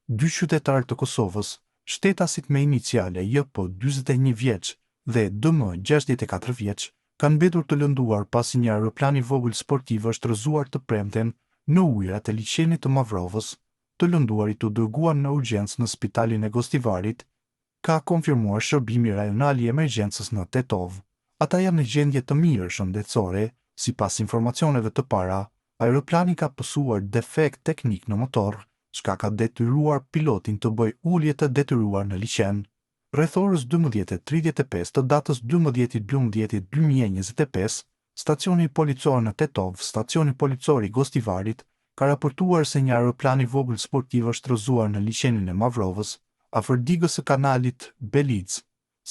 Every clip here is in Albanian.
dy qytetarë të Kosovës, shtetasit me iniciale JP 41 vjeç dhe DM 64 vjeç, kanë mbetur të lënduar pasi një aeroplan i vogël sportiv është rrëzuar të premten në ujërat e liçenit të Mavrovës. Të lënduarit u dërguan në urgjencë në spitalin e Gostivarit, ka konfirmuar shërbimi rajonal i emergjencës në Tetov. Ata janë në gjendje të mirë shëndetësore, sipas informacioneve të para. Aeroplani ka pësuar defekt teknik në motor, çka ka detyruar pilotin të bëjë ulje të detyruar në liçen. Rreth orës 12:35 të datës 12/12/2025, stacioni policor në Tetov, stacioni policor i Gostivarit, ka raportuar se një aeroplan i vogël sportiv është rrëzuar në liçenin e Mavrovës, afër digës së kanalit Belic.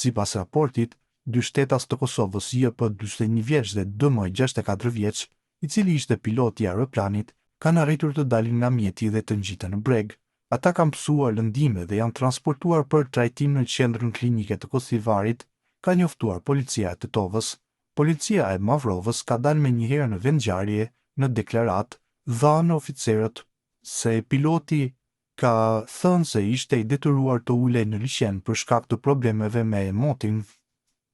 Sipas raportit, dy shtetas të Kosovës JP 41 vjeç dhe DM 64 vjeç, i cili ishte piloti i aeroplanit, kanë arritur të dalin nga mjeti dhe të ngjiten në breg. Ata kanë pësuar lëndime dhe janë transportuar për trajtim në qendrën klinike të Gostivarit, ka njoftuar policia e Tetovës. Policia e Mavrovës ka dalë menjëherë në vendngjarje në deklaratë dhanë oficerët se piloti ka thënë se ishte i detyruar të ulej në liçen për shkak të problemeve me motin,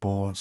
po